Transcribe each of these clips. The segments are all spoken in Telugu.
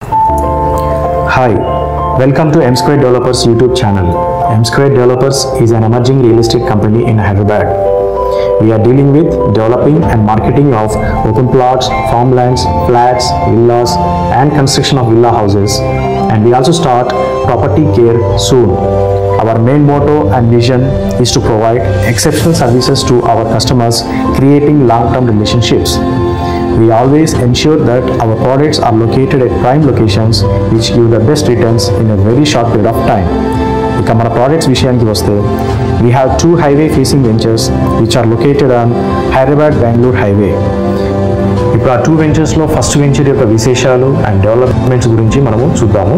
Hi, welcome to M Square Developers YouTube channel. M Square Developers is an emerging real estate company in Hyderabad. We are dealing with developing and marketing of open plots, farmlands, flats, villas and construction of villa houses, and we also start property care soon. Our main motto and vision is to provide exceptional services to our customers, creating long-term relationships. We always ensure that our products are located at prime locations which give the best returns in a very short period of time. ఇక మన products విషయానికి వస్తే we have two highway facing ventures which are located on Hyderabad Bangalore highway. ఇప్పుడు ఆ టూ వెంచర్స్లో ఫస్ట్ వెంచర్ యొక్క విశేషాలు అండ్ డెవలప్మెంట్స్ గురించి మనము చూద్దాము.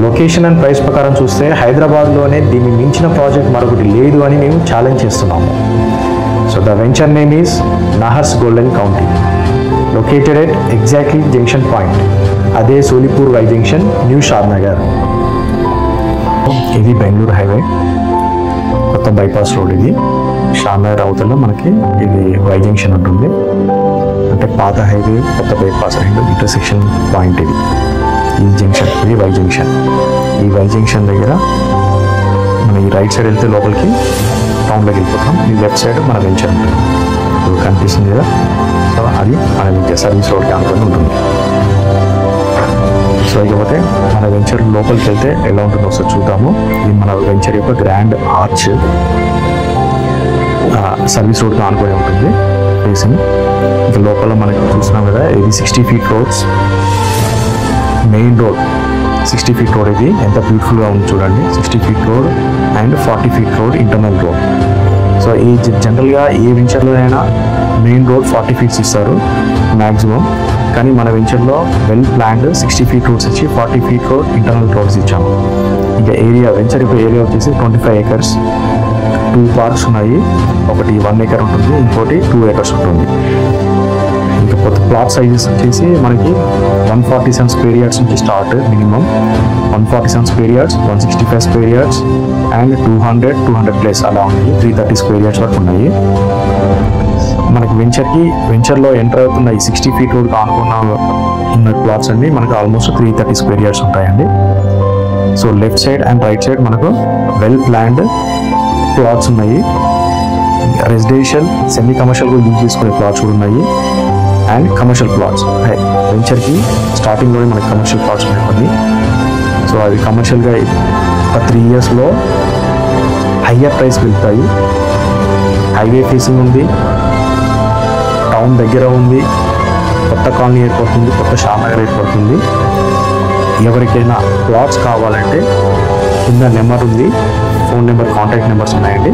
లొకేషన్ అండ్ ప్రైస్ ప్రకారం చూస్తే హైదరాబాద్లోనే దీన్ని మించిన ప్రాజెక్ట్ మరొకటి లేదు అని మేము ఛాలెంజ్ చేస్తున్నాము. So the venture name is Nahars Golden County, located at exactly junction point, Ade Solipur Y Junction, New Shadnagar. ఇది బెంగళూరు హైవే కొత్త బైపాస్ రోడ్. ఇది షాద్నగర్ అవతల మనకి ఇది వై జంక్షన్ ఉంటుంది. అంటే పాత హైవే కొత్త బైపాస్ రెండు ఇంటర్సెక్షన్ పాయింట్. ఇది ఈ జంక్షన్, ఇది వై జంక్షన్. ఈ వై జంక్షన్ దగ్గర మనం ఈ రైట్ సైడ్ వెళ్తే లోపలికి టౌన్లోకి వెళ్ళిపోతాం. ఈ లెఫ్ట్ సైడ్ మన వెంచర్ ఉంటుంది. కనిపిస్తుంది కదా, సో అది మన వెంచర్ సర్వీస్ రోడ్కి అనుకుని ఉంటుంది. సో ఇకపోతే మన వెంచర్ లోపలికి వెళ్తే ఎలా ఉంటుందో ఒకసారి చూద్దాము. ఇది మన వెంచర్ యొక్క గ్రాండ్ ఆర్చ్ సర్వీస్ రోడ్కి ఆనుకొని ఉంటుంది ఫేసింగ్. ఇక లోపల మనకి చూస్తున్నాం కదా, ఇది 60 feet roads main road. 60 feet road ఇది ఎంత బ్యూటిఫుల్గా ఉంది చూడండి. 60 feet road and 40 feet road internal road. So ఈ జనరల్గా ఏ వెంచర్లో అయినా మెయిన్ రోడ్ 40 feet ఇస్తారు మ్యాక్సిమం, కానీ మన వెంచర్లో వెల్ ప్లాన్డ్ 60 feet రోడ్స్ ఇచ్చి 40 feet రోడ్ ఇంటర్నల్ రోడ్స్ ఇచ్చాము. ఇంకా ఏరియా వెంచర్ యొక్క ఏరియా వచ్చేసి 25 acres. 2 parks ఉన్నాయి. ఒకటి 1 acre ఉంటుంది, ఇంకోటి 2 acres ఉంటుంది. ఇంకా కొత్త ప్లాట్ సైజెస్ వచ్చేసి మనకి 147 square yards నుంచి start minimum. 147 square yards, 165 square yards and 200 plus అలా ఉన్నాయి. 330 square yards వరకు ఉన్నాయి. మనకి వెంచర్లో ఎంటర్ అవుతున్న ఈ 60 feet రోడ్ ఆనుకున్న ఉన్న ప్లాట్స్ అన్ని మనకు ఆల్మోస్ట్ 330 square yards ఉంటాయండి. So left side and right side మనకు వెల్ ప్లాన్డ్ ప్లాట్స్ ఉన్నాయి. రెసిడెన్షియల్, సెమీ కమర్షియల్ కూడా యూజ్ చేసుకునే ప్లాట్స్ కూడా ఉన్నాయి అండ్ కమర్షియల్ ప్లాట్స్. వెంచర్కి స్టార్టింగ్లోనే మనకి కమర్షియల్ ప్లాట్స్ ఉన్నాయి. సో అవి కమర్షియల్గా ఒక 3 yearsలో హయ్యర్ ప్రైస్ వెళ్తాయి. హైవే ఫేసింగ్ ఉంది, టౌన్ దగ్గర ఉంది, కొత్త కాలనీ ఏర్పడుతుంది, కొత్త షాద్నగర్ ఏర్పడుతుంది. ఎవరికైనా ప్లాట్స్ కావాలంటే కింద నెంబర్ ఉంది, ఫోన్ నెంబర్, కాంటాక్ట్ నెంబర్స్ ఉన్నాయండి.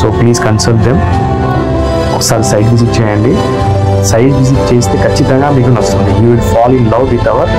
So please consult them. ఒకసారి సైట్ విజిట్ చేయండి. సైట్ విజిట్ చేస్తే ఖచ్చితంగా మీకు నచ్చుతుంది. You will fall in love with our